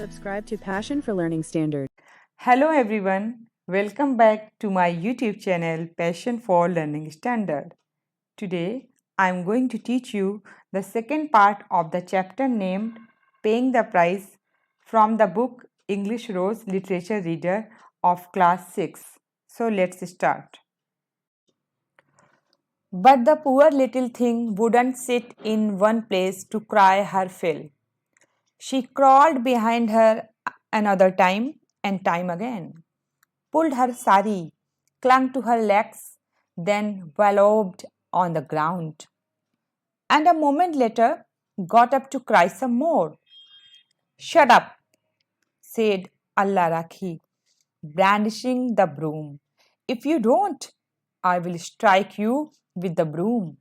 Subscribe to Passion for Learning Standard. Hello everyone, welcome back to my YouTube channel Passion for Learning Standard. Today I am going to teach you the second part of the chapter named Paying the Price from the book English Rose Literature Reader of class 6. So let's start. But the poor little thing wouldn't sit in one place to cry her fill. She crawled behind her another time and time again, pulled her sari, clung to her legs, then wallowed on the ground, and a moment later got up to cry some more. Shut up, said Allah Rakhi, brandishing the broom. If you don't, I will strike you with the broom,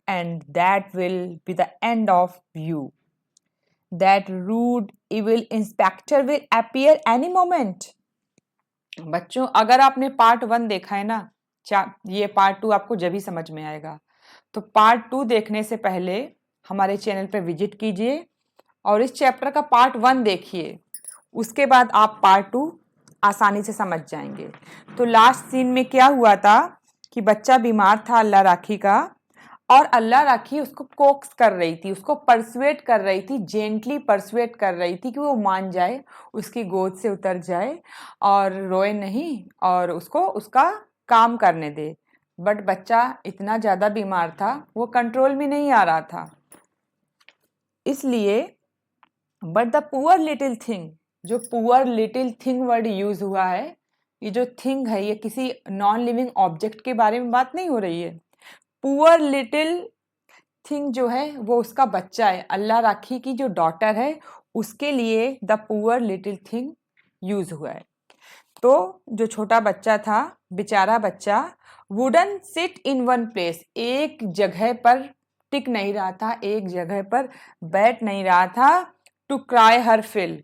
and that will be the end of you. That rude, evil inspector will appear any moment. बच्चों, अगर आपने part 1 देखा है ना, ये part 2 आपको जब ही समझ में आएगा। तो पार्ट 2 देखने से पहले हमारे चैनल पर विजिट कीजिए और इस चैप्टर का पार्ट 1 देखिए। उसके बाद आप पार्ट 2 आसानी से समझ जाएंगे। तो लास्ट सीन में क्या हुआ था कि बच्चा बीमार था अल्लाह राखी का, और अल्लाह राखी उसको कोक्स कर रही थी, उसको परसुएट कर रही थी, जेंटली परसुएट कर रही थी कि वो मान जाए, उसकी गोद से उतर जाए और रोए नहीं और उसको उसका काम करने दे। बट बच्चा इतना ज़्यादा बीमार था, वो कंट्रोल में नहीं आ रहा था। इसलिए but the poor little thing, जो poor little thing word use हुआ है, ये जो थिंग है ये किसी नॉन लिविंग ऑब्जेक्ट के बारे में बात नहीं हो रही है। पुअर लिटिल थिंग जो है वो उसका बच्चा है, अल्लाह राखी की जो डॉटर है, उसके लिए the poor little thing use हुआ है। तो जो छोटा बच्चा था, बेचारा बच्चा, wooden sit in one place, एक जगह पर टिक नहीं रहा था, एक जगह पर बैठ नहीं रहा था, टू क्राई हर फिल,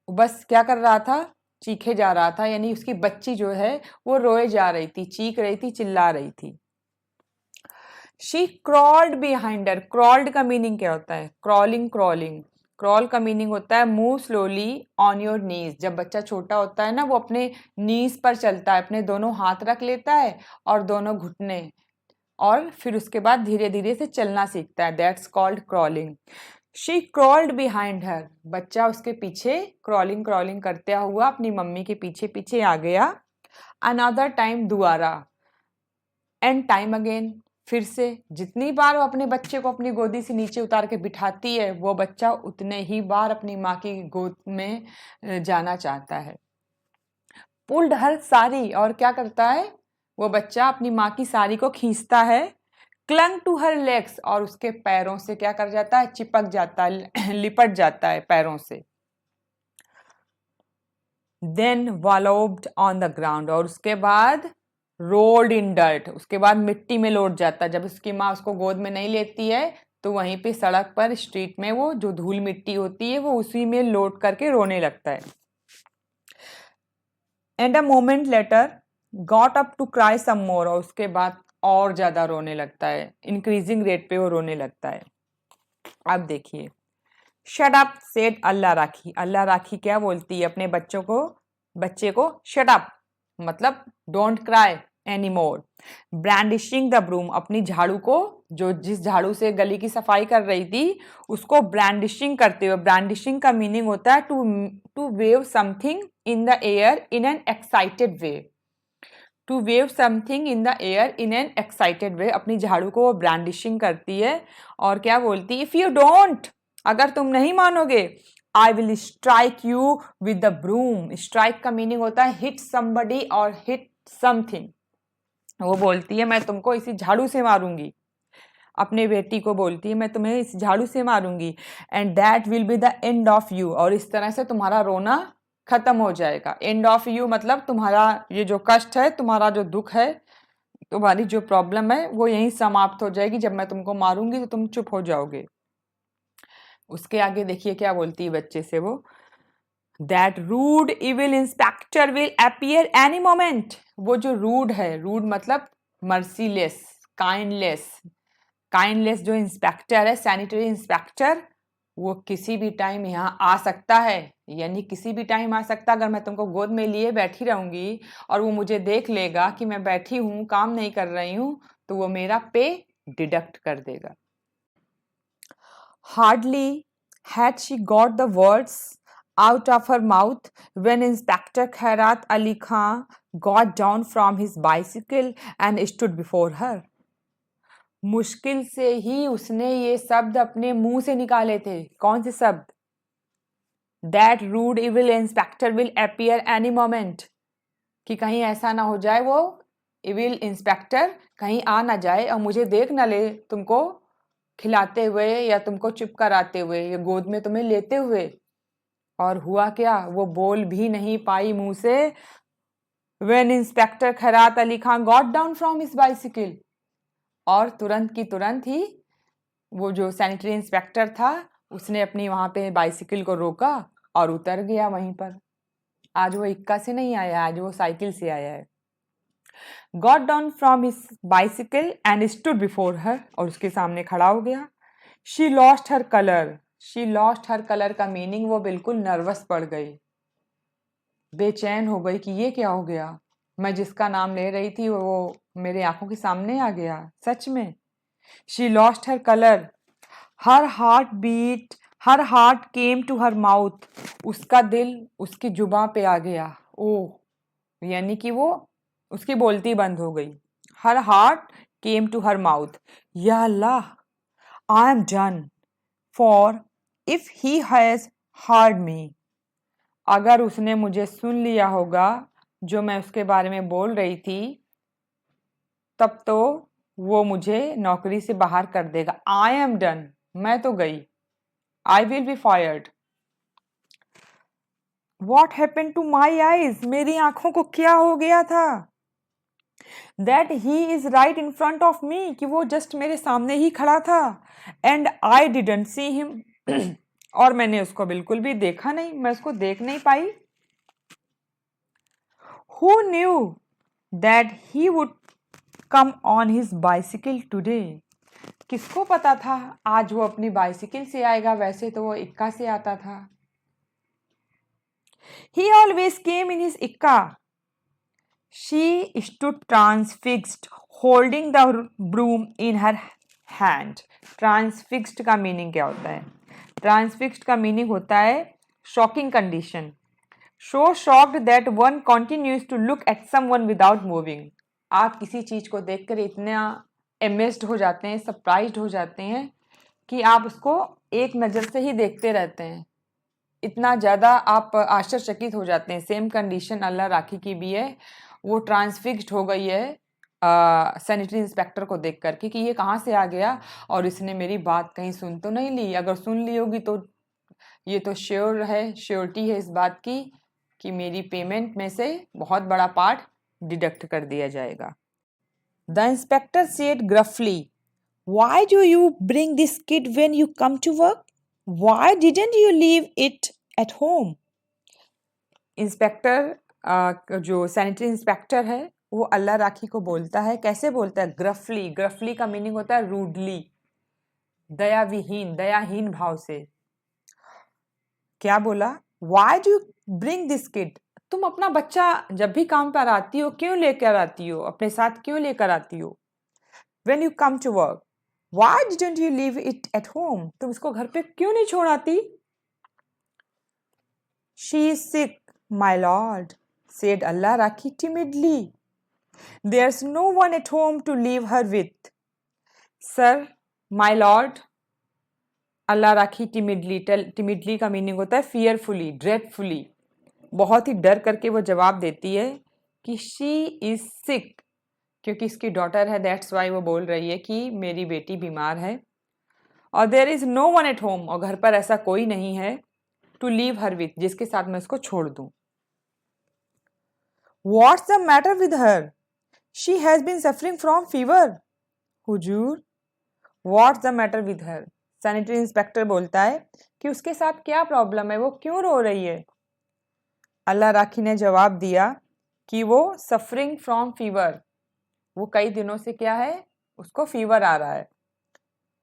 बस क्या कर रहा था, चीखे जा रहा था, यानी उसकी बच्ची जो है वो रोए जा रही थी, चीख रही थी, चिल्ला रही थी। She crawled behind her, crawled का मीनिंग क्या होता है, क्रॉलिंग, क्रॉल का मीनिंग होता है move slowly on your knees. जब बच्चा छोटा होता है ना, वो अपने नीज पर चलता है, अपने दोनों हाथ रख लेता है और दोनों घुटने, और फिर उसके बाद धीरे धीरे से चलना सीखता है, that's called crawling. She crawled behind her, बच्चा उसके पीछे क्रॉलिंग करते हुआ अपनी मम्मी के पीछे पीछे आ गया। अनदर टाइम, दोबारा, एंड टाइम अगेन, फिर से जितनी बार वो अपने बच्चे को अपनी गोदी से नीचे उतार के बिठाती है, वो बच्चा उतने ही बार अपनी माँ की गोद में जाना चाहता है। पुल्ड हर सारी, और क्या करता है वो बच्चा, अपनी माँ की साड़ी को खींचता है। क्लंग टू हर लेग्स, और उसके पैरों से क्या कर जाता है, चिपक जाता है, लिपट जाता है पैरों से। देन वॉलोब्ड ऑन द ग्राउंड, और उसके बाद रोल्ड इन डर्ट, उसके बाद मिट्टी में लौट जाता है। जब उसकी माँ उसको गोद में नहीं लेती है तो वहीं पे सड़क पर, स्ट्रीट में, वो जो धूल मिट्टी होती है वो उसी में लौट करके रोने लगता है। And a moment later got up to cry some more, और उसके बाद और ज्यादा रोने लगता है, इंक्रीजिंग रेट पे वो रोने लगता है। अब देखिए, shut up said Allah Rakhi, Allah Rakhi क्या बोलती है अपने बच्चे को, शट अप मतलब don't cry any more. Brandishing the broom, अपनी झाड़ू को, जो जिस झाड़ू से गली की सफाई कर रही थी, उसको ब्रांडिशिंग करते हुए, ब्रांडिशिंग का मीनिंग होता है to wave something in the air in an excited way, to wave something in the air in an excited way. अपनी झाड़ू को वो ब्रांडिशिंग करती है और क्या बोलती है, इफ यू डोंट, अगर तुम नहीं मानोगे, I will strike you with the broom. Strike का मीनिंग होता है हिट समबडी और हिट समथिंग। वो बोलती है मैं तुमको इसी झाड़ू से मारूंगी, अपने बेटी को बोलती है मैं तुम्हें इस झाड़ू से मारूंगी। And that will be the end of you, और इस तरह से तुम्हारा रोना खत्म हो जाएगा। एंड ऑफ यू मतलब तुम्हारा ये जो कष्ट है, तुम्हारा जो दुख है, तुम्हारी जो प्रॉब्लम है, वो यहीं समाप्त हो जाएगी। जब मैं तुमको मारूंगी तो तुम चुप हो जाओगे। उसके आगे देखिए क्या बोलती है बच्चे से वो, that rude evil inspector will appear any moment. वो जो रूड है, रूड मतलब मर्सीलेस, काइंडलेस जो इंस्पेक्टर है, सैनिटरी इंस्पेक्टर, वो किसी भी टाइम यहाँ आ सकता है, यानी किसी भी टाइम आ सकता। अगर मैं तुमको गोद में लिए बैठी रहूंगी और वो मुझे देख लेगा कि मैं बैठी हूँ, काम नहीं कर रही हूँ, तो वो मेरा पे डिडक्ट कर देगा। Hardly had she got the words out of her mouth when Inspector Khairat Ali Khan got down from his bicycle and stood before her. मुश्किल से ही उसने ये शब्द अपने मुंह से निकाले थे। कौन से शब्द? That rude evil inspector will appear any moment. कि कहीं ऐसा ना हो जाए वो इविल इंस्पेक्टर कहीं आ ना जाए और मुझे देख ना ले तुमको खिलाते हुए या तुमको चुप कराते हुए या गोद में तुम्हें लेते हुए। और हुआ क्या? वो बोल भी नहीं पाई मुंह से। When इंस्पेक्टर खैरात Ali Khan got down from his bicycle, और तुरंत की तुरंत ही वो जो सैनिटरी इंस्पेक्टर था उसने अपनी वहां पे बाइसिकल को रोका और उतर गया वहीं पर। आज वो इक्का से नहीं आया, आज वो साइकिल से आया है। Got down from his bicycle and stood before her, और उसके सामने खड़ा हो गया। She lost her color. She lost her color का मीनिंग वो बिल्कुल नर्वस पड़ गई, बेचैन हो गई कि ये क्या हो गया। मैं जिसका नाम ले रही थी वो मेरे आंखों के सामने आ गया, सच में। She lost her color. Her heart beat. Her heart came to her mouth. उसका दिल उसकी जुबां पे आ गया। ओह, यानी कि वो उसकी बोलती बंद हो गई। Her heart came to her mouth. या अल्लाह, I am done. For if he has heard me. अगर उसने मुझे सुन लिया होगा जो मैं उसके बारे में बोल रही थी, तब तो वो मुझे नौकरी से बाहर कर देगा। आई एम डन, मैं तो गई। I will be fired. What happen to my eyes, मेरी आंखों को क्या हो गया था। That he is right in front of me, कि वो जस्ट मेरे सामने ही खड़ा था। And I didn't see him, और मैंने उसको बिल्कुल भी देखा नहीं, मैं उसको देख नहीं पाई। Who knew that he would come on his bicycle today, किसको पता था आज वो अपनी बाइसिकल से आएगा, वैसे तो वो इक्का से आता था। He always came in his ikka. She stood transfixed, holding the broom in her hand. Transfixed का मीनिंग क्या होता है? Transfixed का मीनिंग होता है shocking condition. So shocked that one continues to look at someone without moving. आप किसी चीज को देखकर इतना amazed हो जाते हैं, surprised हो जाते हैं कि आप उसको एक नज़र से ही देखते रहते हैं। इतना ज़्यादा आप आश्चर्यचकित हो जाते हैं। सेम कंडीशन अल्लाह राखी की भी है। वो ट्रांसफिक्स्ड हो गई है सैनिटरी इंस्पेक्टर को देख करके कि ये कहाँ से आ गया और इसने मेरी बात कहीं सुन तो नहीं ली। अगर सुन ली होगी तो ये तो श्योर है, श्योरिटी है इस बात की कि मेरी पेमेंट में से बहुत बड़ा पार्ट डिडक्ट कर दिया जाएगा। The inspector said gruffly, why do you bring this kid when you come to work? Why didn't you leave it at home? Inspector जो सैनिटरी इंस्पेक्टर है वो अल्लाह राखी को बोलता है। कैसे बोलता है? ग्रफली। ग्रफली का मीनिंग होता है रूडली, दयाविहीन, दयाहीन भाव से। क्या बोला? Why do you bring this kid? तुम अपना बच्चा जब भी काम पर आती हो क्यों लेकर आती हो, अपने साथ क्यों लेकर आती हो? When you come to work, why didn't you leave it at home? तुम इसको घर पे क्यों नहीं छोड़ आती? She is sick, my lord, said Allah Rakhi timidly. There's no one at home to leave her with. Sir, my lord, Allah Rakhi timidly का meaning होता है fearfully, dreadfully. बहुत ही डर करके वो जवाब देती है कि she is sick, क्योंकि इसकी डॉटर है, दैट्स वाई वो बोल रही है कि मेरी बेटी बीमार है। और there is no one at home, और घर पर ऐसा कोई नहीं है टू लीव हर विथ, जिसके साथ मैं उसको छोड़ दूं। What's the matter with her? She has been suffering from fever. हुजूर, what's the matter with her? Sanitary inspector बोलता है कि उसके साथ क्या प्रॉब्लम है, वो क्यों रो रही है? अल्लाह राखी ने जवाब दिया कि वो सफरिंग फ्रॉम फीवर, वो कई दिनों से क्या है, उसको फीवर आ रहा है।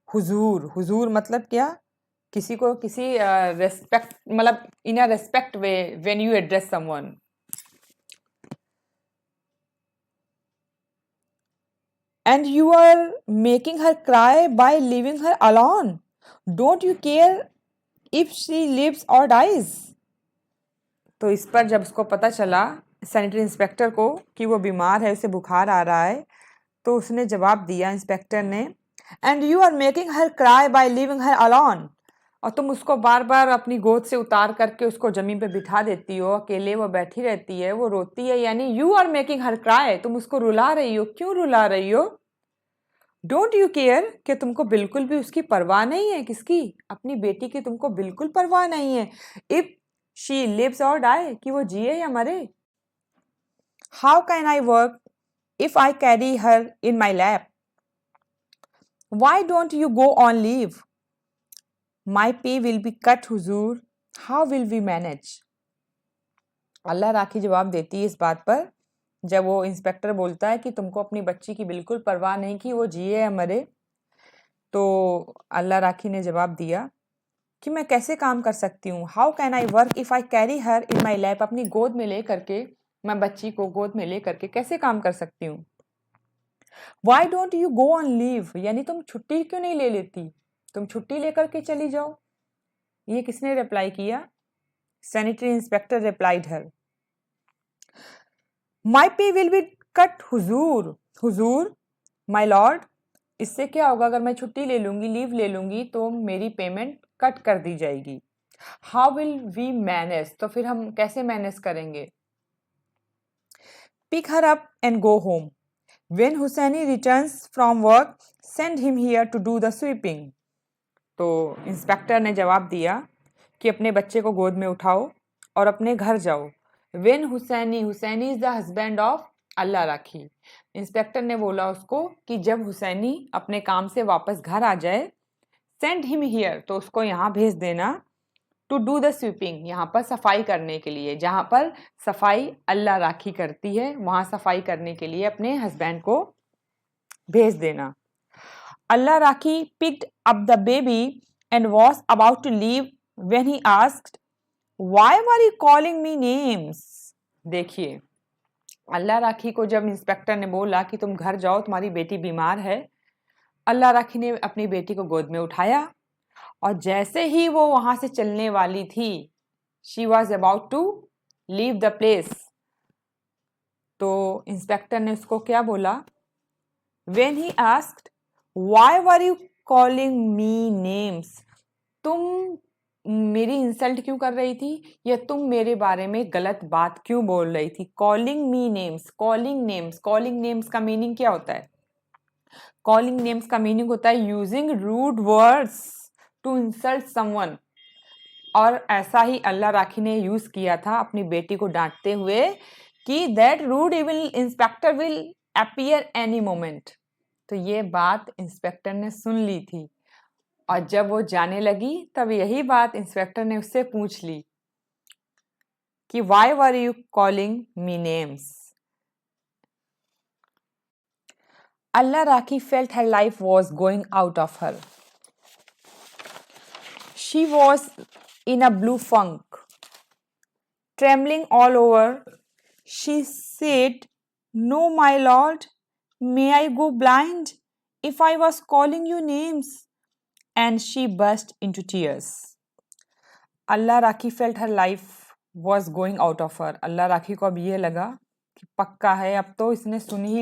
हुजूर, हुजूर मतलब क्या? किसी को किसी रेस्पेक्ट मतलब in a respect way when you address someone. And you are making her cry by leaving her alone. Don't you care if she lives or dies? तो इस पर जब उसको पता चला सैनिटरी इंस्पेक्टर को कि वो बीमार है, उसे बुखार आ रहा है, तो उसने जवाब दिया इंस्पेक्टर ने, and you are making her cry by leaving her alone. और तुम उसको बार बार अपनी गोद से उतार करके उसको जमीन पे बिठा देती हो, अकेले वो बैठी रहती है, वो रोती है, यानी you are making her cry, तुम उसको रुला रही हो. क्यों रुला रही हो? डोंट यू केयर, कि तुमको बिल्कुल भी उसकी परवाह नहीं है. किसकी? अपनी बेटी की तुमको बिल्कुल परवाह नहीं है. If she lives or die, कि वो जिए या मरे. How can I work if I carry her in my lap? Why don't you go on leave? My pay will be cut हुजूर, how will we manage? Allah Rakhi जवाब देती है इस बात पर जब वो इंस्पेक्टर बोलता है कि तुमको अपनी बच्ची की बिल्कुल परवाह नहीं कि वो जिए या मरे. तो अल्लाह राखी ने जवाब दिया कि मैं कैसे काम कर सकती हूँ. How can I work if I carry her in my lap? अपनी गोद में ले करके, मैं बच्ची को गोद में ले करके कैसे काम कर सकती हूँ. Y don't you go on leave, यानी तुम छुट्टी क्यों नहीं ले लेती, तुम छुट्टी लेकर के चली जाओ. ये किसने रिप्लाई किया? Sanitary inspector replied her, my pay will be cut Hazur. Hazur, my lord, इससे क्या होगा अगर मैं छुट्टी ले लूंगी, लीव ले लूंगी, तो मेरी पेमेंट कट कर दी जाएगी. हाउ विल वी मैनेज, तो फिर हम कैसे मैनेज करेंगे. Pick her up and go home. When Husaini returns from work send him here to do the sweeping. तो इंस्पेक्टर ने जवाब दिया कि अपने बच्चे को गोद में उठाओ और अपने घर जाओ. When Husaini, Husaini is the husband of Allah Rakhi. Inspector ने बोला उसको कि जब हुसैनी अपने काम से वापस घर आ जाए, सेंड हिम हियर, तो उसको यहाँ भेज देना, टू डू द स्वीपिंग, यहाँ पर सफाई करने के लिए, जहाँ पर सफाई अल्लाह राखी करती है वहाँ सफाई करने के लिए अपने हस्बैंड को भेज देना. अल्लाह राखी picked up the baby and was about to leave when he asked, why were you calling me names? देखिए, अल्लाह राखी को जब इंस्पेक्टर ने बोला कि तुम घर जाओ, तुम्हारी बेटी बीमार है, अल्लाह राखी ने अपनी बेटी को गोद में उठाया और जैसे ही वो वहां से चलने वाली थी, she was about to leave the place, तो इंस्पेक्टर ने उसको क्या बोला, when he asked why were you calling me names, तुम मेरी इंसल्ट क्यों कर रही थी, या तुम मेरे बारे में गलत बात क्यों बोल रही थी. Calling me names, calling names, calling names का मीनिंग क्या होता है. कॉलिंग नेम्स का मीनिंग होता है using rude words to insult someone. और ऐसा ही अल्लाह राखी ने यूज किया था अपनी बेटी को डांटते हुए कि that rude evil inspector will appear any moment. तो ये बात इंस्पेक्टर ने सुन ली थी और जब वो जाने लगी तब यही बात इंस्पेक्टर ने उससे पूछ ली कि Y were you calling me names. Allah rakhi felt her life was going out of her. She was in a blue funk, trembling all over. She said, no, my lord, may I go blind if I was calling you names? And she burst into tears. Allah Rakhi felt her life was going out of her. Allah Rakhi को अब ये लगा कि पक्का है, अब तो इसने सुन ही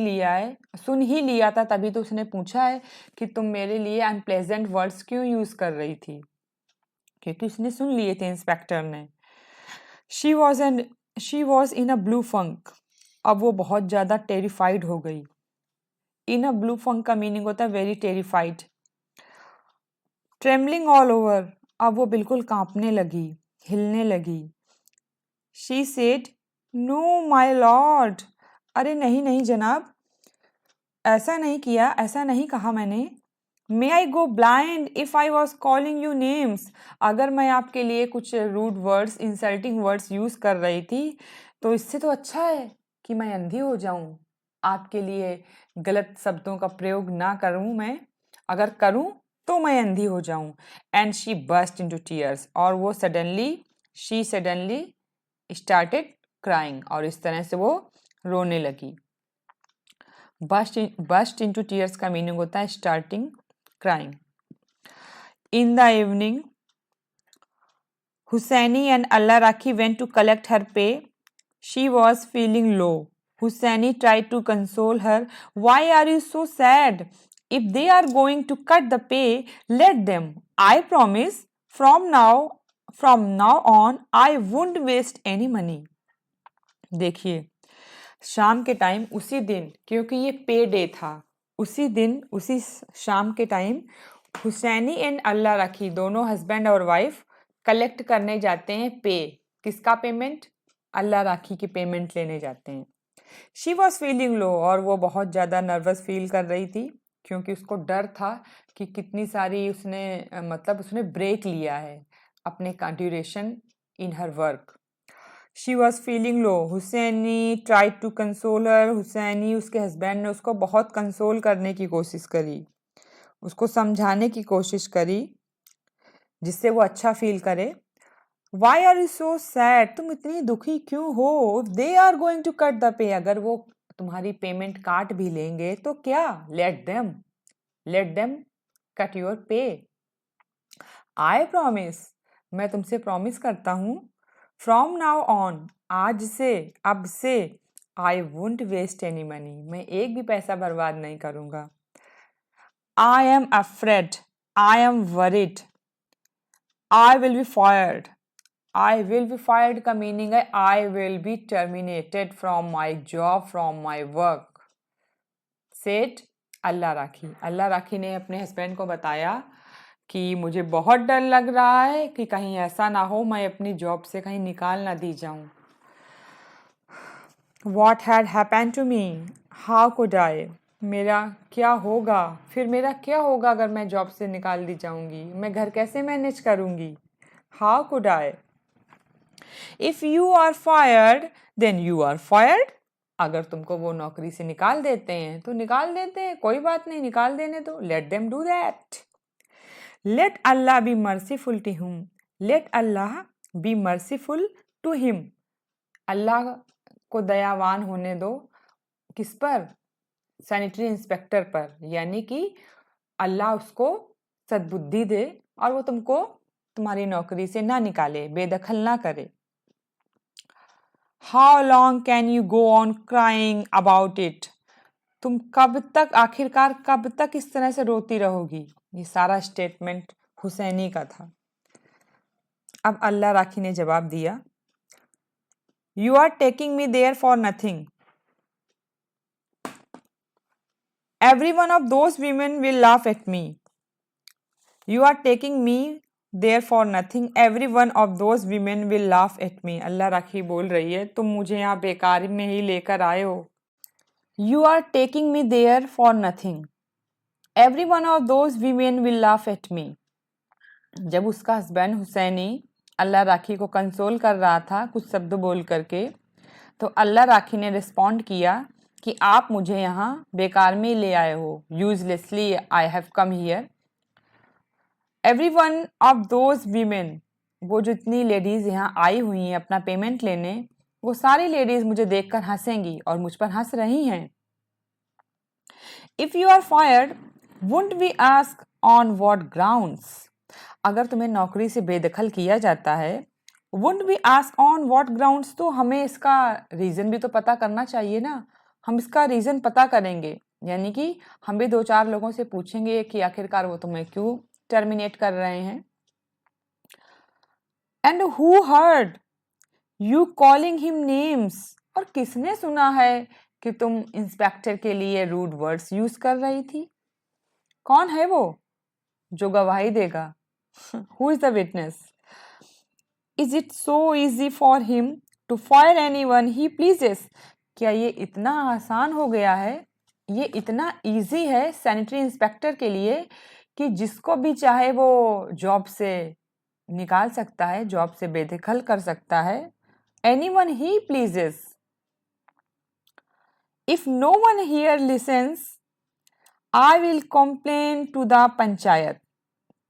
लिया था, तभी तो उसने पूछा है कि तुम मेरे लिए अनप्लेजेंट वर्ड्स क्यों यूज कर रही थी, क्योंकि उसने सुन लिए थे इंस्पेक्टर ने. She was in a blue funk, अब वो बहुत ज़्यादा टेरिफाइड हो गई. इन अ ब्लू फंक का मीनिंग होता है very terrified. Trembling all over, अब वो बिल्कुल कांपने लगी, हिलने लगी. She said, know my lord, अरे नहीं नहीं जनाब, ऐसा नहीं किया, ऐसा नहीं कहा मैंने. May I go blind if I was calling you names, अगर मैं आपके लिए कुछ rude words, insulting words use कर रही थी तो इससे तो अच्छा है कि मैं अंधी हो जाऊं, आपके लिए गलत शब्दों का प्रयोग ना करूं. मैं अगर करूं तो मैं अंधी हो जाऊं। And she burst into tears, और वो शी सडनली स्टार्टेड क्राइंग, और इस तरह से वो रोने लगी। बर्स्ट इनटू टीयर्स का मीनिंग होता है starting crying. In the evening Hussaini and Allah Rakhi went to collect her pay. She was feeling low. Hussaini tried to console her. Why are you so sad? If they are going to cut the pay, let them. I promise from now on, I won't waste any money. देखिए, शाम के time उसी दिन, क्योंकि ये pay day था, उसी दिन उसी शाम के टाइम हुसैनी एंड अल्लाह राखी दोनों हस्बैंड और वाइफ कलेक्ट करने जाते हैं पे। किसका पेमेंट? अल्लाह राखी की पेमेंट लेने जाते हैं। शी वॉज फीलिंग लो, और वो बहुत ज़्यादा नर्वस फील कर रही थी, क्योंकि उसको डर था कि कितनी सारी उसने ब्रेक लिया है अपने duration in her work. She was feeling low. Husaini tried to console her. Husaini, उसके हस्बैंड ने उसको बहुत कंसोल करने की कोशिश करी, उसको समझाने की कोशिश करी जिससे वो अच्छा फील करे। Why are you so sad? तुम इतनी दुखी क्यों हो? They are going to cut the pay, अगर वो तुम्हारी पेमेंट काट भी लेंगे तो क्या? लेट देम कट योर पे। आई प्रॉमिस, मैं तुमसे प्रॉमिस करता हूँ, फ्रॉम नाउ ऑन, आज से, अब से, I won't waste any money, मैं एक भी पैसा बर्बाद नहीं करूँगा। I am afraid, I am worried, I will be fired. I will be fired का मीनिंग है I will be terminated from my job, from my work. Said Allah Rakhi. Allah Rakhi ने अपने हस्बैंड को बताया कि मुझे बहुत डर लग रहा है कि कहीं ऐसा ना हो मैं अपनी जॉब से कहीं निकाल ना दी जाऊं। What had happened to me? How could I? मेरा क्या होगा? फिर मेरा क्या होगा अगर मैं जॉब से निकाल दी जाऊंगी? मैं घर कैसे मैनेज करूंगी? How could I? If you are fired, then you are fired. अगर तुमको वो नौकरी से निकाल देते हैं तो निकाल देते हैं, कोई बात नहीं, निकाल देने दो। Let them do that. Let Allah be merciful to him. Let Allah be merciful to him. अल्लाह को दयावान होने दो। किस पर? सैनिटरी इंस्पेक्टर पर, यानी कि अल्लाह उसको सद्बुद्धि दे और वो तुमको तुम्हारी नौकरी से ना निकाले, बेदखल ना करे। How long can you go on crying about it? तुम कब तक, आखिरकार कब तक इस तरह से रोती रहोगी? ये सारा स्टेटमेंट हुसैनी का था। अब अल्लाह राखी ने जवाब दिया, You are taking me there for nothing. Every one of those women will laugh at me. You are taking me there for nothing. Every one of those women will laugh at me. अल्लाह राखी बोल रही है, तुम मुझे यहाँ बेकार में ही लेकर आए हो। You are taking me there for nothing. Every one of those women will laugh at me. जब उसका हस्बैंड हुसैनी अल्लाह राखी को कंसोल कर रहा था कुछ शब्द बोल करके, तो अल्लाह राखी ने रिस्पॉन्ड किया कि आप मुझे यहाँ बेकार में ले आए हो। Uselessly I have come here. Every one of those women, वो जितनी लेडीज़ यहाँ आई हुई हैं अपना पेमेंट लेने, वो सारी लेडीज़ मुझे देखकर हंसेंगी और मुझ पर हंस रही हैं। If you are fired won't we ask on what grounds? अगर तुम्हें नौकरी से बेदखल किया जाता है, won't we ask on what grounds, तो हमें इसका रीज़न भी तो पता करना चाहिए ना। हम इसका रीज़न पता करेंगे, यानी कि हम भी 2-4 लोगों से पूछेंगे कि आखिरकार वो तुम्हें क्यों टर्मिनेट कर रहे हैं। And who heard you calling him names, और किसने सुना है कि तुम इंस्पेक्टर के लिए रूड वर्ड्स यूज कर रही थी? कौन है वो जो गवाही देगा? Who is the witness? Is it so easy for him to fire anyone he pleases? क्या ये इतना आसान हो गया है, ये इतना इजी है सैनिटरी इंस्पेक्टर के लिए कि जिसको भी चाहे वो जॉब से निकाल सकता है, जॉब से बेदखल कर सकता है। Anyone he pleases. If no one here listens, I will complain to the panchayat.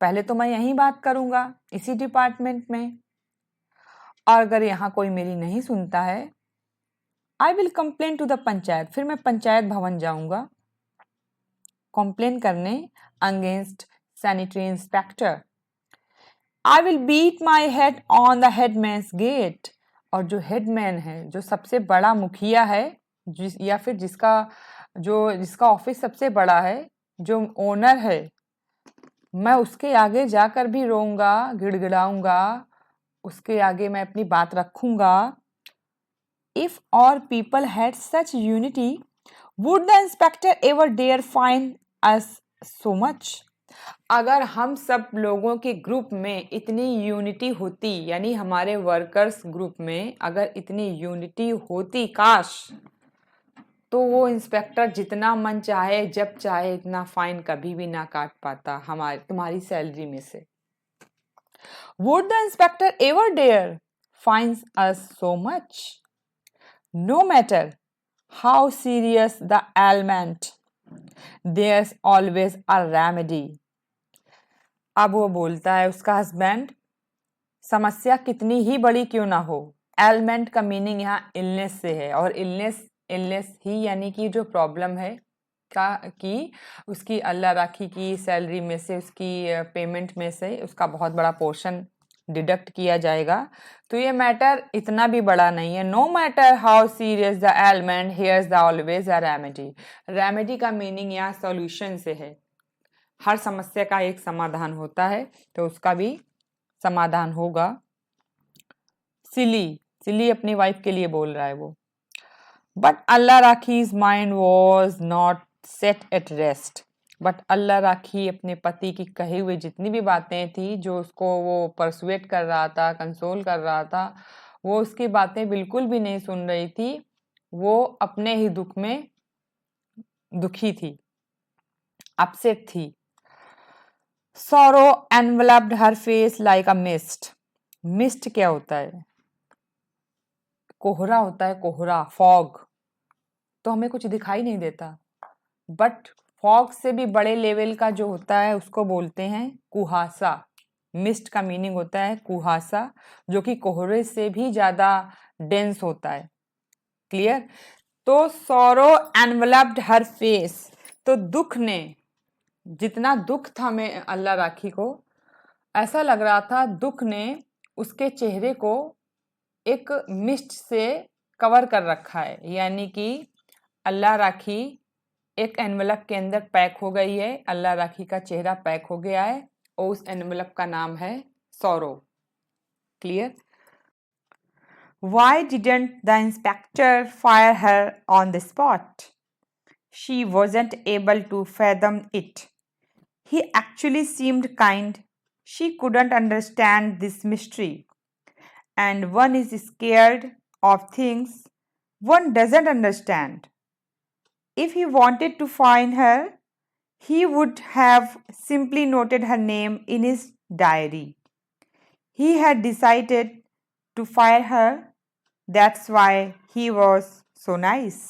पहले तो मैं यहीं बात करूंगा इसी डिपार्टमेंट में, और अगर यहाँ कोई मेरी नहीं सुनता है, I will complain to the panchayat, फिर मैं पंचायत भवन जाऊंगा कंप्लेन करने against sanitary inspector. I will beat my head on the headman's gate, और जो हेडमैन है, जो सबसे बड़ा मुखिया है, या फिर जिसका ऑफिस सबसे बड़ा है, जो ओनर है, मैं उसके आगे जाकर भी रोऊंगा, गिड़गिड़ाऊंगा, उसके आगे मैं अपनी बात रखूंगा। If all people had such unity, would the inspector ever dare fine us so much? अगर हम सब लोगों के ग्रुप में इतनी यूनिटी होती, यानी हमारे वर्कर्स ग्रुप में अगर इतनी यूनिटी होती काश, तो वो इंस्पेक्टर जितना मन चाहे जब चाहे इतना फाइन कभी भी ना काट पाता तुम्हारी सैलरी में से। Would the inspector ever dare fine us so much? No matter how serious the ailment, there's always a remedy. अब वो बोलता है उसका हस्बैंड, समस्या कितनी ही बड़ी क्यों ना हो, एलमेंट का मीनिंग यहाँ इलनेस से है, और इलनेस ही यानी कि जो प्रॉब्लम है कि उसकी अल्लाह राखी की सैलरी में से, उसकी पेमेंट में से उसका बहुत बड़ा पोर्शन डिडक्ट किया जाएगा। तो ये मैटर इतना भी बड़ा नहीं है। No matter how serious the element, here's the always a remedy. Remedy का मीनिंग यहाँ सॉल्यूशन से है, हर समस्या का एक समाधान होता है, तो उसका भी समाधान होगा। सिली अपनी वाइफ के लिए बोल रहा है वो। But Allah Rakhi's mind was not set at rest, but Allah Rakhi अपने पति की कही हुई जितनी भी बातें थी, जो उसको वो परसुएट कर रहा था, कंसोल कर रहा था, वो उसकी बातें बिल्कुल भी नहीं सुन रही थी। वो अपने ही दुख में दुखी थी, अपसेट थी। सॉरो एनवलप्ड हर फेस लाइक अ मिस्ट। मिस्ट क्या होता है? कोहरा होता है, कोहरा, फॉग। तो हमें कुछ दिखाई नहीं देता, बट फॉग से भी बड़े लेवल का जो होता है उसको बोलते हैं कुहासा। मिस्ट का मीनिंग होता है कुहासा, जो कि कोहरे से भी ज्यादा डेंस होता है। क्लियर? तो सॉरो एनवलप्ड हर फेस, तो दुख ने, जितना दुख था में अल्लाह राखी को, ऐसा लग रहा था दुख ने उसके चेहरे को एक मिस्ट से कवर कर रखा है, यानी कि अल्लाह राखी एक एनवलप के अंदर पैक हो गई है, अल्लाह राखी का चेहरा पैक हो गया है, और उस एनवलप का नाम है sorrow. Clear? Why didn't the inspector fire her on the spot? She wasn't able to fathom it. He actually seemed kind. She couldn't understand this mystery. And one is scared of things one doesn't understand. If he wanted to find her, he would have simply noted her name in his diary. He had decided to fire her. That's why he was so nice.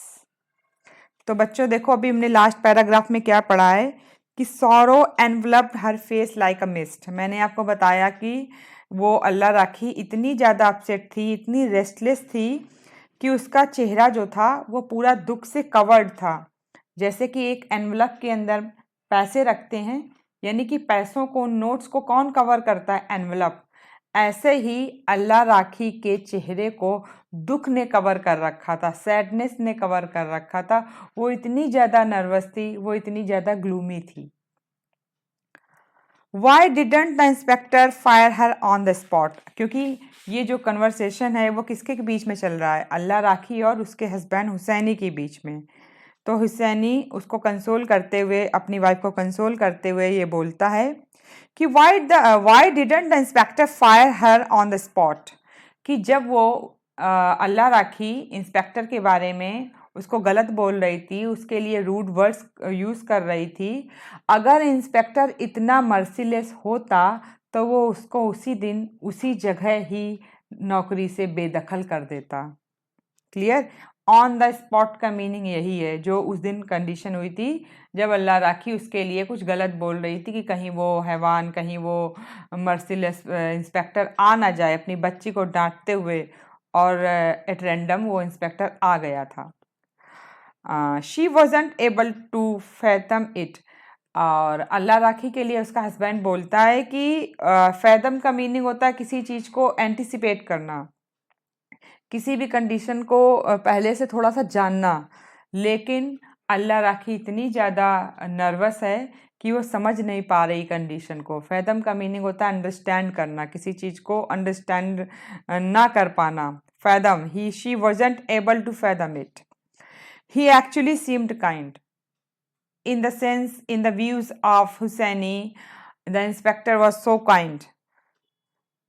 तो बच्चों देखो, अभी हमने last paragraph में क्या पढ़ा है कि सॉरो एनवलप्ड हर फेस लाइक अ मिस्ट। मैंने आपको बताया कि वो अल्लाह राखी इतनी ज़्यादा अपसेट थी, इतनी रेस्टलेस थी कि उसका चेहरा जो था वो पूरा दुख से कवर्ड था। जैसे कि एक एनवलप के अंदर पैसे रखते हैं, यानी कि पैसों को, नोट्स को कौन कवर करता है? एनवलप। ऐसे ही अल्लाह राखी के चेहरे को दुख ने कवर कर रखा था, सैडनेस ने कवर कर रखा था। वो इतनी ज़्यादा नर्वस थी, वो इतनी ज़्यादा ग्लूमी थी। Why didn't the inspector fire her on the spot? क्योंकि ये जो कन्वर्सेशन है वो किसके बीच में चल रहा है? अल्लाह राखी और उसके हस्बैंड हुसैनी के बीच में। तो हुसैनी उसको कंसोल करते हुए, अपनी वाइफ को कंसोल करते हुए ये बोलता है कि why didn't the inspector fire her on the spot? कि जब वो अल्लाह राखी इंस्पेक्टर के बारे में उसको गलत बोल रही थी, उसके लिए रूड वर्ड्स यूज़ कर रही थी, अगर इंस्पेक्टर इतना मर्सीलेस होता तो वो उसको उसी दिन उसी जगह ही नौकरी से बेदखल कर देता। क्लियर? ऑन द स्पॉट का मीनिंग यही है जो उस दिन कंडीशन हुई थी जब अल्लाह राखी उसके लिए कुछ गलत बोल रही थी कि कहीं वो हैवान, कहीं वो मर्सीलेस इंस्पेक्टर आ ना जाए अपनी बच्ची को डांटते हुए, और एट रैंडम वो इंस्पेक्टर आ गया था। She wasn't able to fathom it. और अल्लाह राखी के लिए उसका हस्बैंड बोलता है कि फैथम का मीनिंग होता है किसी चीज़ को एंटिसिपेट करना, किसी भी कंडीशन को पहले से थोड़ा सा जानना। लेकिन अल्लाह राखी इतनी ज़्यादा नर्वस है कि वो समझ नहीं पा रही कंडीशन को। फैदम का मीनिंग होता है अंडरस्टैंड करना, किसी चीज़ को अंडरस्टैंड ना कर पाना। Fathom, he she wasn't able to fathom it. He actually seemed kind in the sense, in the views of Hussaini, the inspector was so kind.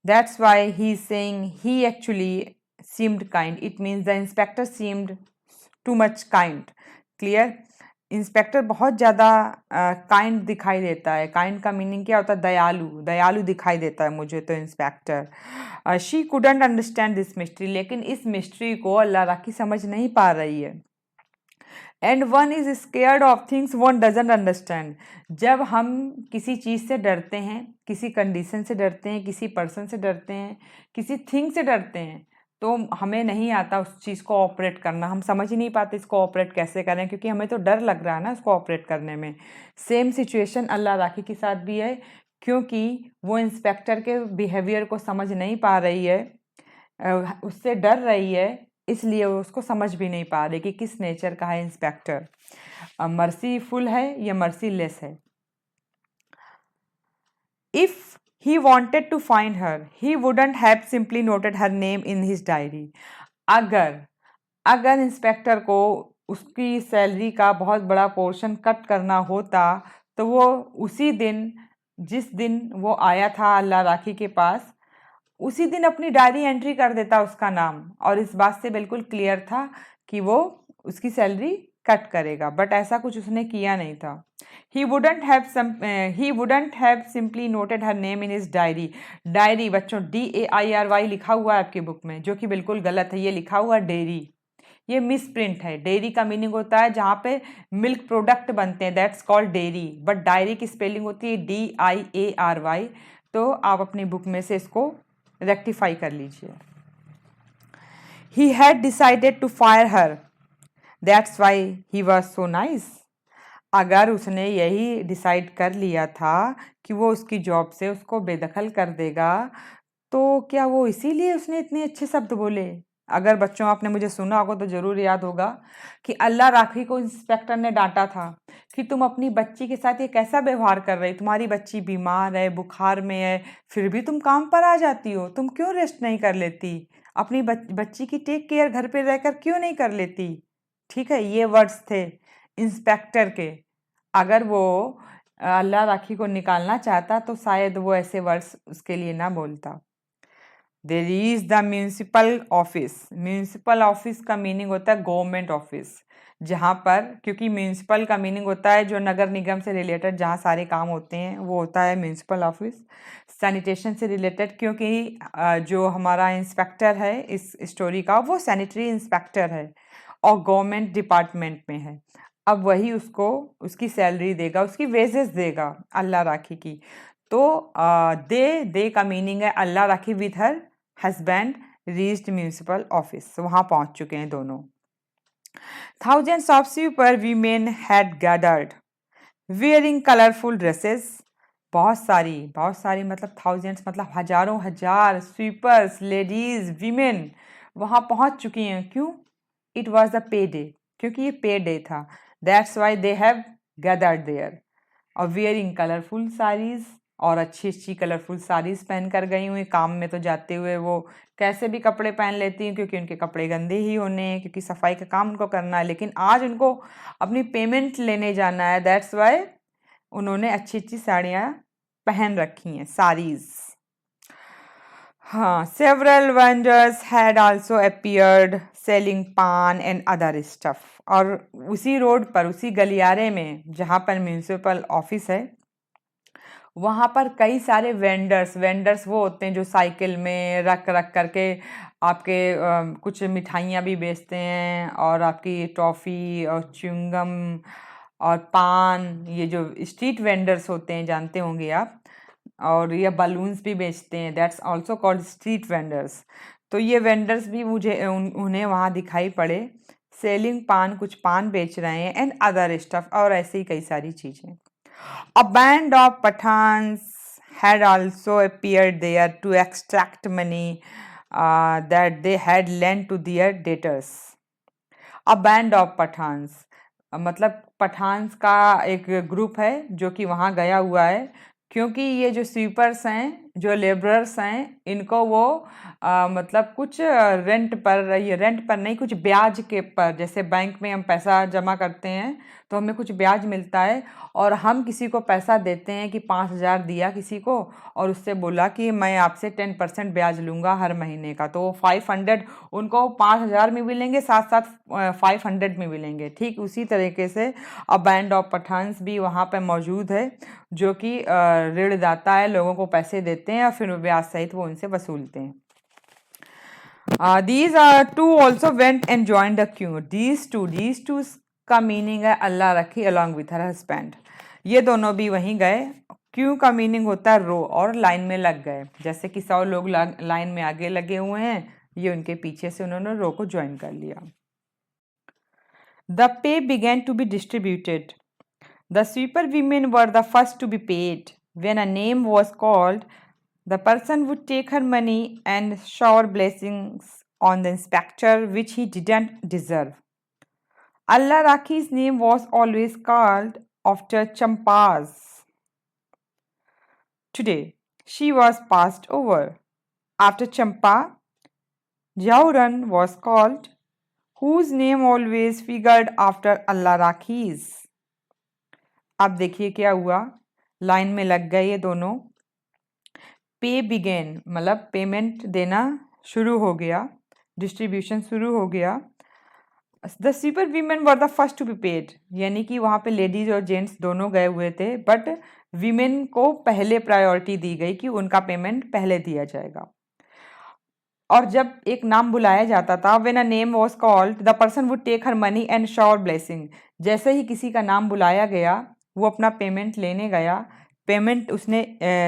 That's why he's saying he actually seemed kind. It means the inspector seemed too much kind. Clear? Inspector बहुत ज़्यादा kind दिखाई देता है। Kind का meaning क्या होता है? दयालु, दयालु दिखाई देता है मुझे तो inspector. She couldn't understand this mystery, लेकिन इस मिस्ट्री को अल्लाह राखी समझ नहीं पा रही है। And one is scared of things one doesn't understand. जब हम किसी चीज़ से डरते हैं, किसी कंडीशन से डरते हैं, किसी पर्सन से डरते हैं, किसी थिंग से डरते हैं, तो हमें नहीं आता उस चीज़ को ऑपरेट करना। हम समझ ही नहीं पाते इसको ऑपरेट कैसे करें, क्योंकि हमें तो डर लग रहा है ना इसको ऑपरेट करने में। सेम सिचुएशन अल्लाह राखी के साथ भी है, क्योंकि वो इंस्पेक्टर के बिहेवियर को समझ नहीं पा रही है, उससे डर रही है, इसलिए वो उसको समझ भी नहीं पा रही कि किस नेचर का है इंस्पेक्टर, मर्सीफुल है या मर्सीलेस है। If he wanted to find her he wouldn't have simply noted her name in his diary. अगर इंस्पेक्टर को उसकी सैलरी का बहुत बड़ा पोर्शन कट करना होता तो वो उसी दिन, जिस दिन वो आया था अल्लाह राखी के पास, उसी दिन अपनी डायरी एंट्री कर देता उसका नाम, और इस बात से बिल्कुल क्लियर था कि वो उसकी सैलरी कट करेगा। बट ऐसा कुछ उसने किया नहीं था। ही wouldn't have simply noted her name in his diary. Diary बच्चों DAIRY लिखा हुआ है आपकी बुक में, जो कि बिल्कुल गलत है। ये लिखा हुआ डेयरी, ये मिस प्रिंट है। डेयरी का मीनिंग होता है जहाँ पे मिल्क प्रोडक्ट बनते हैं, that's called dairy. But diary की स्पेलिंग होती है DIARY। तो आप अपनी बुक में से इसको रेक्टिफाई कर लीजिए। He had decided to fire her, that's why he was so nice. अगर उसने यही डिसाइड कर लिया था कि वो उसकी जॉब से उसको बेदखल कर देगा, तो क्या वो इसीलिए उसने इतने अच्छे शब्द बोले? अगर बच्चों आपने मुझे सुना होगा तो ज़रूर याद होगा कि अल्लाह राखी को इंस्पेक्टर ने डांटा था कि तुम अपनी बच्ची के साथ ये कैसा व्यवहार कर रही, तुम्हारी बच्ची बीमार है, बुखार में है, फिर भी तुम काम पर आ जाती हो, तुम क्यों रेस्ट नहीं कर लेती, अपनी बच्ची की टेक केयर घर पे रहकर क्यों नहीं कर लेती। ठीक है, ये वर्ड्स थे इंस्पेक्टर के। अगर वो अल्लाह राखी को निकालना चाहता तो शायद वो ऐसे वर्ड्स उसके लिए ना बोलता। There is the municipal office. Municipal office का मीनिंग होता है गवर्नमेंट ऑफिस, जहाँ पर, क्योंकि म्यूनिसिपल का मीनिंग होता है जो नगर निगम से रिलेटेड जहाँ सारे काम होते हैं वो होता है म्यूनिसिपल ऑफिस। सैनिटेशन से रिलेटेड, क्योंकि जो हमारा इंस्पेक्टर है इस स्टोरी का वो सैनिटरी इंस्पेक्टर है और गवर्नमेंट डिपार्टमेंट में है। अब वही उसको उसकी सैलरी देगा, उसकी वेजेस देगा अल्लाह राखी की। तो दे का मीनिंग है Allah Rakhi with her husband reached municipal office, वहाँ पहुँच चुके हैं दोनों। Thousands of super women had gathered, wearing colorful dresses. बहुत सारी मतलब thousands मतलब हजारों हजार स्वीपर्स, लेडीज, वीमेन वहाँ पहुँच चुकी हैं। क्यों? It was the pay day, क्योंकि ये पे डे था। That's why they have gathered there. और वेयरिंग कलरफुल साड़ीज, और अच्छी अच्छी कलरफुल साड़ीज पहन कर गई हुई। काम में तो जाते हुए वो कैसे भी कपड़े पहन लेती हैं, क्योंकि उनके कपड़े गंदे ही होने हैं, क्योंकि सफाई का काम उनको करना है। लेकिन आज उनको अपनी पेमेंट लेने जाना है, दैट्स वाई उन्होंने अच्छी अच्छी साड़ियाँ पहन रखी हैं, साड़ीज। हाँ, several vendors had also appeared selling पान एंड अदर स्टफ। और उसी रोड पर, उसी गलियारे में जहाँ पर म्यूनिसिपल ऑफिस है, वहाँ पर कई सारे वेंडर्स वो होते हैं जो साइकिल में रख रख करके आपके कुछ मिठाइयाँ भी बेचते हैं, और आपकी टॉफ़ी और च्युइंगम और पान, ये जो स्ट्रीट वेंडर्स होते हैं जानते होंगे आप, और ये बलून्स भी बेचते हैं, that's also called street vendors. तो ये वेंडर्स भी उन्हें वहाँ दिखाई पड़े, सेलिंग पान, कुछ पान बेच रहे हैं, एंड अदर स्टफ, और ऐसे ही कई सारी चीज़ें। A band of Pathans had also appeared there to extract money that they had lent to their debtors. A band of Pathans मतलब पठान्स का एक ग्रुप है जो कि वहाँ गया हुआ है, क्योंकि ये जो स्वीपर्स हैं, जो लेबरर्स हैं, इनको वो मतलब कुछ रेंट पर, ये रेंट पर नहीं, कुछ ब्याज के पर, जैसे बैंक में हम पैसा जमा करते हैं तो हमें कुछ ब्याज मिलता है, और हम किसी को पैसा देते हैं कि 5,000 दिया किसी को, और उससे बोला कि मैं आपसे 10% ब्याज लूँगा हर महीने का, तो 500 उनको 5,000 में मिलेंगे, साथ साथ 500 में मिलेंगे। ठीक उसी तरीके से अ बैंड ऑफ पठान्स भी वहाँ पे मौजूद है, जो कि ऋणदाता है, लोगों को पैसे देते हैं और फिर ब्याज सहित वो उनसे वसूलते हैं। These two also went and joined the queue. These two का मीनिंग है अल्लाह रखी along with her husband. ये दोनों भी वहीं गए। क्यू का मीनिंग होता है रो, और लाइन में लग गए, जैसे कि 100 लोग लाइन में आगे लगे हुए हैं, ये उनके पीछे से उन्होंने रो को ज्वाइन कर लिया। The pay began to be distributed. The sweeper women were the first to be paid. When a name was called, the person would take her money and shower blessings on the inspector, which he didn't deserve. Allah Rakhi's name was always called after Champa's. Today, she was passed over. After Champa, Jauran was called, whose name always figured after Allah Rakhi's. अब देखिए क्या हुआ, line में लग गए ये दोनों। पे बिगेन मतलब पेमेंट देना शुरू हो गया, डिस्ट्रीब्यूशन शुरू हो गया। The sweeper women were the first to be paid, यानी कि वहाँ पे लेडीज और जेंट्स दोनों गए हुए थे, बट वीमेन को पहले प्रायोरिटी दी गई कि उनका पेमेंट पहले दिया जाएगा। और जब एक नाम बुलाया जाता था, when a name was called the person would take her money and shower blessing, जैसे ही किसी का नाम बुलाया गया वो अपना पेमेंट लेने गया, पेमेंट उसने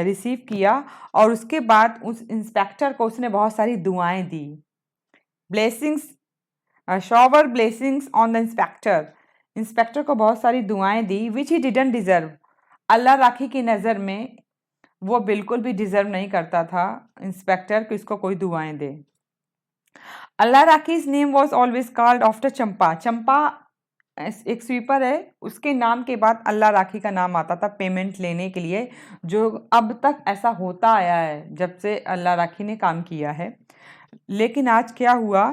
रिसीव किया, और उसके बाद उस इंस्पेक्टर को उसने बहुत सारी दुआएं दी। Blessings, shower blessings on the inspector, inspector को बहुत सारी दुआएं दी, विच ही डिडंट डिजर्व, अल्लाह राखी की नज़र में वो बिल्कुल भी डिजर्व नहीं करता था इंस्पेक्टर कि उसको कोई दुआएं दे। Allah Rakhi's name was always called after Champa, Champa एक स्वीपर है, उसके नाम के बाद अल्लाह राखी का नाम आता था पेमेंट लेने के लिए, जो अब तक ऐसा होता आया है जब से अल्लाह राखी ने काम किया है। लेकिन आज क्या हुआ,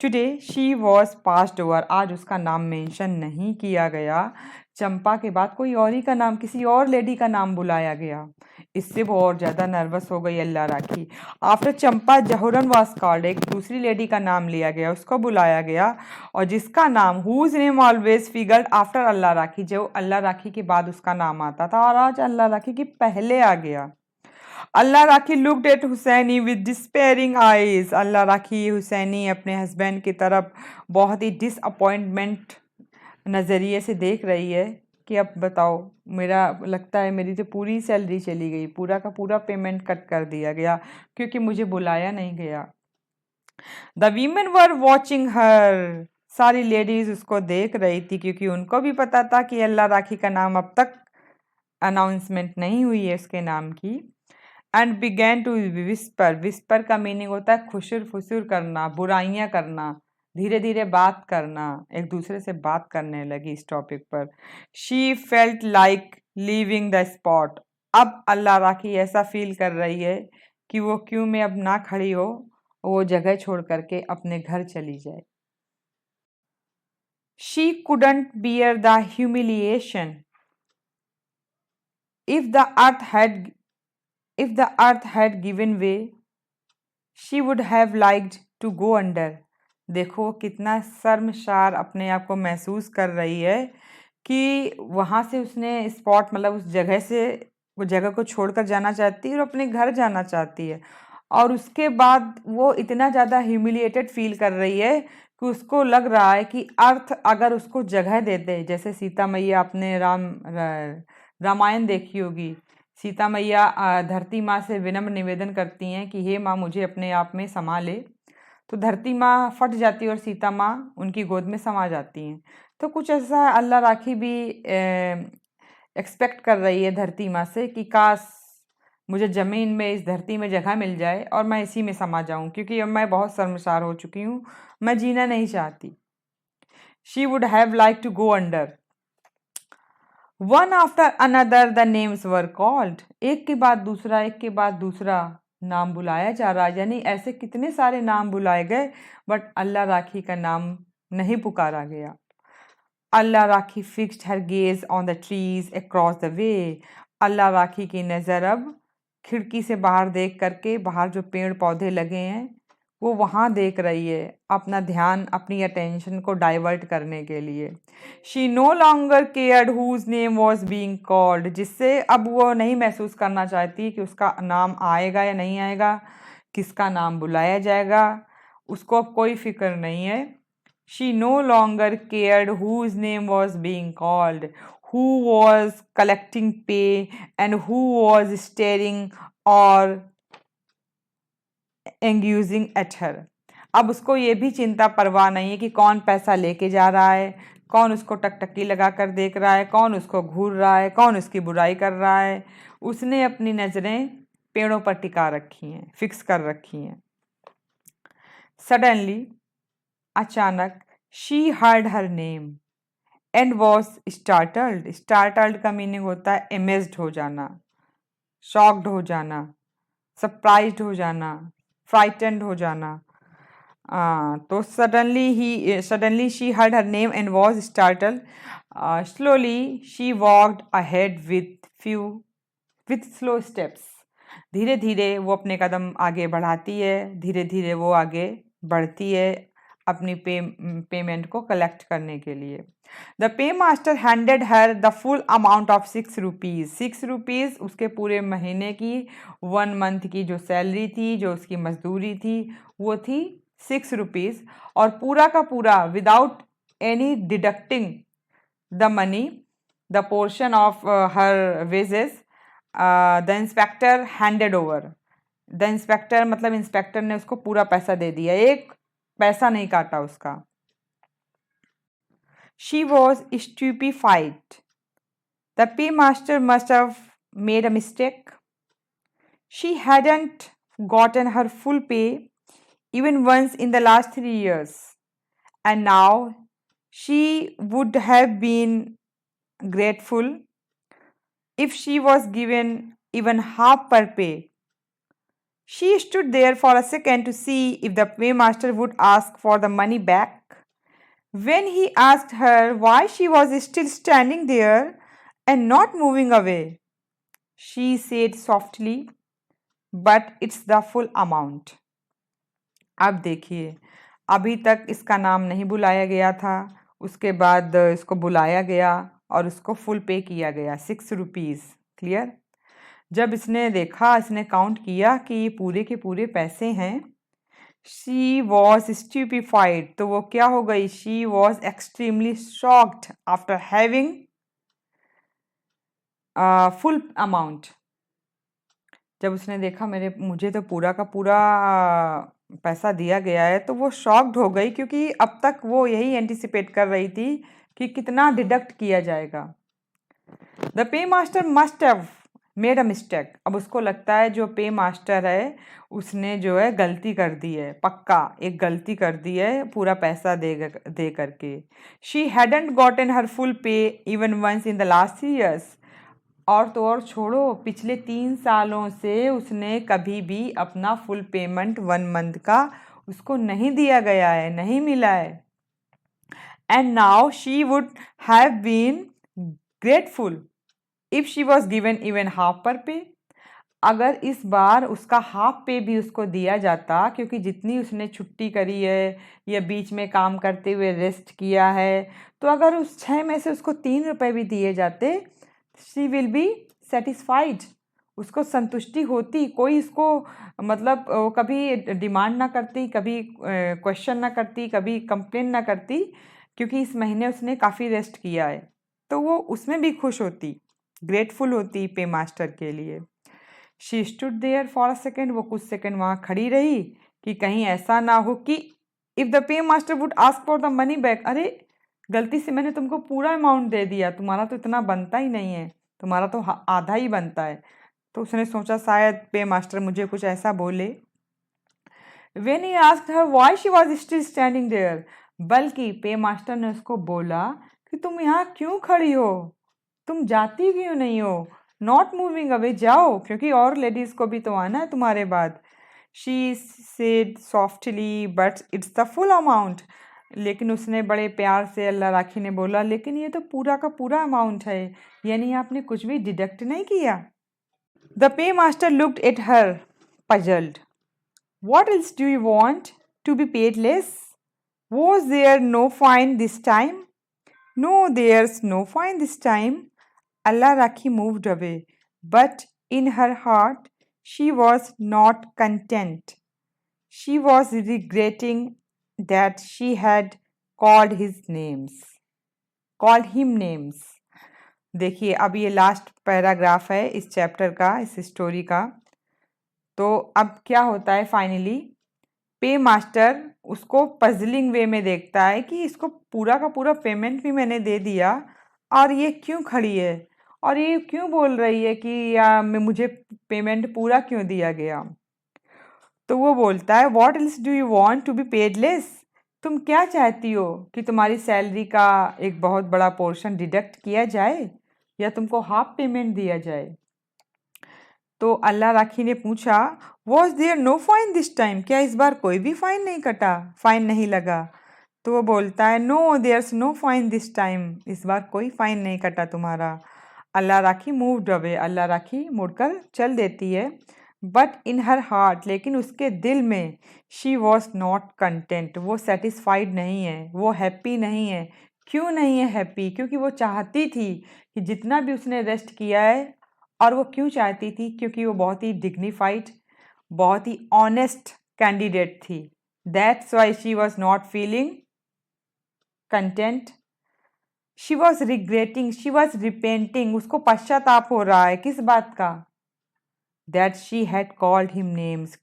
today she was passed over, आज उसका नाम मेंशन नहीं किया गया, चंपा के बाद कोई और ही का नाम, किसी और लेडी का नाम बुलाया गया। इससे वो और ज़्यादा नर्वस हो गई अल्लाह राखी। आफ्टर चंपा जहुरन वाज कॉल्ड, एक दूसरी लेडी का नाम लिया गया, उसको बुलाया गया, और जिसका नाम whose name always figured after Allah Rakhi, जो अल्लाह राखी के बाद उसका नाम आता था, और आज अल्लाह राखी के पहले आ गया। Allah Rakhi looked at Husaini with despairing eyes, Allah Rakhi Husaini अपने हस्बैंड की तरफ बहुत ही डिसअपॉइंटमेंट नज़रिए से देख रही है कि अब बताओ, मेरा लगता है मेरी तो पूरी सैलरी चली गई, पूरा का पूरा पेमेंट कट कर दिया गया क्योंकि मुझे बुलाया नहीं गया। द वीमेन वर वॉचिंग हर, सारी लेडीज उसको देख रही थी, क्योंकि उनको भी पता था कि अल्लाह राखी का नाम अब तक अनाउंसमेंट नहीं हुई है उसके नाम की। And began to whisper, whisper का मीनिंग होता है खुशर फुसुर करना, बुराइयां करना, धीरे धीरे बात करना, एक दूसरे से बात करने लगी इस टॉपिक पर। She felt like leaving the spot, अब अल्लाह राखी ऐसा फील कर रही है कि वो क्यों में अब ना खड़ी हो, वो जगह छोड़ करके अपने घर चली जाए। She couldn't bear the humiliation, if the earth had given way, she would have liked to go under। देखो कितना शर्मसार अपने आप को महसूस कर रही है कि वहाँ से उसने स्पॉट मतलब उस जगह से वो जगह को छोड़कर जाना चाहती है और अपने घर जाना चाहती है। और उसके बाद वो इतना ज़्यादा ह्यूमिलिएटेड फील कर रही है कि उसको लग रहा है कि अर्थ अगर उसको जगह दे दे, जैसे सीता मैया, आपने रामायण देखी होगी, सीता मैया धरती माँ से विनम्र निवेदन करती हैं कि हे माँ मुझे अपने आप में समा ले, तो धरती माँ फट जाती है और सीता माँ उनकी गोद में समा जाती हैं। तो कुछ ऐसा अल्लाह राखी भी एक्सपेक्ट कर रही है धरती माँ से कि काश मुझे ज़मीन में, इस धरती में जगह मिल जाए और मैं इसी में समा जाऊं, क्योंकि अब मैं बहुत शर्मसार हो चुकी हूँ, मैं जीना नहीं चाहती। She would have like to go under. One after another the names were called. एक के बाद दूसरा, एक के बाद दूसरा नाम बुलाया जा रहा, यानी ऐसे कितने सारे नाम बुलाए गए, बट अल्लाह राखी का नाम नहीं पुकारा गया। Allah Rakhi fixed her gaze on the trees across the way. Allah Rakhi की नज़र अब खिड़की से बाहर देख करके, बाहर जो पेड़ पौधे लगे हैं वो वहाँ देख रही है, अपना ध्यान, अपनी अटेंशन को डाइवर्ट करने के लिए। She no longer cared whose name was being called, जिससे अब वो नहीं महसूस करना चाहती कि उसका नाम आएगा या नहीं आएगा, किसका नाम बुलाया जाएगा, उसको अब कोई फिक्र नहीं है। She no longer cared whose name was being called, who was collecting pay and who was staring or engaging at her। अब उसको ये भी चिंता परवाह नहीं है कि कौन पैसा लेके जा रहा है, कौन उसको टकटकी लगा कर देख रहा है, कौन उसको घूर रहा है, कौन उसकी बुराई कर रहा है। उसने अपनी नज़रें पेड़ों पर टिका रखी हैं, फिक्स कर रखी हैं। सडनली, अचानक, she heard her name and was startled. Startled का मीनिंग होता है अमेज्ड हो जाना, शॉक्ड हो जाना, सरप्राइज्ड हो जाना, फ्राइटेंड हो जाना। तो suddenly she heard her name and was startled. Slowly she walked ahead with slow steps. धीरे धीरे वो अपने कदम आगे बढ़ाती है, धीरे धीरे वो आगे बढ़ती है अपनी पेमेंट को कलेक्ट करने के लिए। The pay master handed her the full amount of 6 rupees. 6 rupees उसके पूरे महीने की, 1 मंथ की जो सैलरी थी, जो उसकी मजदूरी थी, वो थी 6 रुपीज़। और पूरा का पूरा without any deducting the money, the portion of her wages, the inspector handed over. The inspector मतलब इंस्पेक्टर ने उसको पूरा पैसा दे दिया, एक पैसा नहीं काटा उसका। She was stupefied. The paymaster must have made a mistake. She hadn't gotten her full pay even once in the last 3 years, and now she would have been grateful if she was given even half her pay. She stood there for a second to see if the paymaster would ask for the money back. When he asked her why she was still standing there and not moving away, she said softly, "But it's the full amount." अब देखिए, अभी तक इसका नाम नहीं बुलाया गया था, उसके बाद इसको बुलाया गया और उसको फुल पे किया गया, 6 रुपीज़। क्लियर? जब इसने देखा, इसने काउंट किया कि ये पूरे के पूरे पैसे हैं, शी वॉज स्ट्यूपिफाइड, तो वो क्या हो गई? She was extremely shocked after having full amount. जब उसने देखा मुझे तो पूरा का पूरा पैसा दिया गया है, तो वो शॉक्ड हो गई, क्योंकि अब तक वो यही एंटिसिपेट कर रही थी कि कितना डिडक्ट किया जाएगा। The pay master must have made a mistake. अब उसको लगता है जो पे मास्टर है उसने जो है गलती कर दी है, पक्का एक गलती कर दी है पूरा पैसा दे करके। She hadn't gotten her full pay even once in the last 3 years। और तो और छोड़ो, पिछले 3 सालों से उसने कभी भी अपना फुल पेमेंट 1 मंथ का उसको नहीं दिया गया है, नहीं मिला है। And now she would have been grateful if she was given even half per pay. अगर इस बार उसका हाफ पे भी उसको दिया जाता, क्योंकि जितनी उसने छुट्टी करी है या बीच में काम करते हुए रेस्ट किया है, तो अगर उस 6 में से उसको 3 रुपए भी दिए जाते, शी विल बी सेटिस्फाइड, उसको संतुष्टि होती, कोई इसको मतलब कभी डिमांड ना करती, कभी क्वेश्चन ना करती, कभी कंप्लेन ना करती, क्योंकि इस महीने उसने काफ़ी रेस्ट किया है, तो वो उसमें भी खुश होती, ग्रेटफुल होती पे मास्टर के लिए। She stood there for a second, वो कुछ सेकेंड वहाँ खड़ी रही कि कहीं ऐसा ना हो कि if the pay master would ask for the money back, अरे गलती से मैंने तुमको पूरा अमाउंट दे दिया, तुम्हारा तो इतना बनता ही नहीं है, तुम्हारा तो आधा ही बनता है। तो उसने सोचा शायद पे मास्टर मुझे कुछ ऐसा बोले। When he asked her why she was still standing there, बल्कि पे मास्टर ने उसको बोला कि तुम यहाँ क्यों खड़ी हो, तुम जाती क्यों नहीं हो, नॉट मूविंग अवे, जाओ, क्योंकि और लेडीज को भी तो आना है तुम्हारे बाद। She said softly but it's the full amount, लेकिन उसने बड़े प्यार से अल्लाह राखी ने बोला लेकिन ये तो पूरा का पूरा अमाउंट है, यानी आपने कुछ भी डिडक्ट नहीं किया। The pay master looked at her puzzled. What else do you want? To be paid less? Was there no fine this time? No, there's no fine this time. Allah Rakhi moved away, but in her heart she was not content. She was regretting that she had called him names. देखिए अब ये last paragraph है इस chapter का, इस story का। तो अब क्या होता है फाइनली, पे मास्टर उसको पजलिंग वे में देखता है कि इसको पूरा का पूरा पेमेंट भी मैंने दे दिया और ये क्यों खड़ी है और ये क्यों बोल रही है कि मुझे पेमेंट पूरा क्यों दिया गया। तो वो बोलता है what else do you want to be paid less, तुम क्या चाहती हो कि तुम्हारी सैलरी का एक बहुत बड़ा पोर्शन डिडक्ट किया जाए या तुमको हाफ पेमेंट दिया जाए। तो अल्लाह राखी ने पूछा was there no fine this time, क्या इस बार कोई भी फाइन नहीं कटा, फाइन नहीं लगा। तो वो बोलता है no there's no fine this time, इस बार कोई फाइन नहीं कटा तुम्हारा। अल्लाह राखी मूव्ड अवे, अल्लाह राखी मुड़कर चल देती है। बट इन हर हार्ट, लेकिन उसके दिल में, शी वॉज नॉट कंटेंट, वो सेटिस्फाइड नहीं है, वो हैप्पी नहीं है। क्यों नहीं है हैप्पी, क्योंकि वो चाहती थी कि जितना भी उसने रेस्ट किया है, और वो क्यों चाहती थी, क्योंकि वो बहुत ही डिग्निफाइड, बहुत ही ऑनेस्ट कैंडिडेट थी। That's why she was not feeling content, she was regretting, she was repenting, उसको पश्चाताप हो रहा है किस बात का, that she had called him names.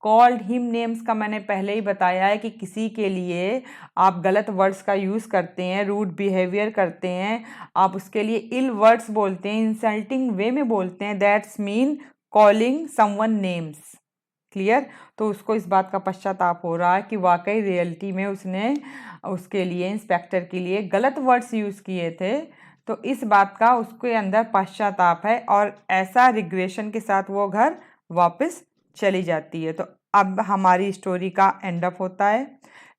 Called him names का मैंने पहले ही बताया है कि किसी के लिए आप गलत वर्ड्स का यूज़ करते हैं, रूड बिहेवियर करते हैं, आप उसके लिए इल वर्ड्स बोलते हैं, इंसल्टिंग वे में बोलते हैं, that's mean calling someone names. Clear. तो उसको इस बात का पश्चाताप हो रहा है कि वाकई रियलिटी में उसने उसके लिए, इंस्पेक्टर के लिए गलत वर्ड्स यूज़ किए थे। तो इस बात का उसके अंदर पश्चाताप है और ऐसा रिग्रेशन के साथ वो घर वापस चली जाती है। तो अब हमारी स्टोरी का एंड अप होता है।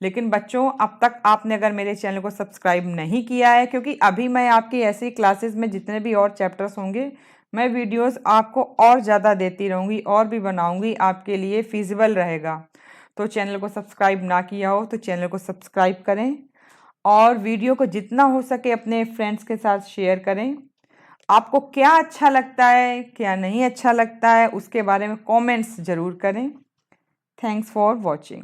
लेकिन बच्चों, अब तक आपने अगर मेरे चैनल को सब्सक्राइब नहीं किया है, क्योंकि अभी मैं आपकी ऐसी क्लासेस में जितने भी और चैप्टर्स होंगे मैं वीडियोस आपको और ज़्यादा देती रहूँगी और भी बनाऊँगी, आपके लिए फिजिबल रहेगा। तो चैनल को सब्सक्राइब ना किया हो तो चैनल को सब्सक्राइब करें और वीडियो को जितना हो सके अपने फ्रेंड्स के साथ शेयर करें। आपको क्या अच्छा लगता है, क्या नहीं अच्छा लगता है, उसके बारे में कमेंट्स ज़रूर करें। Thanks for watching.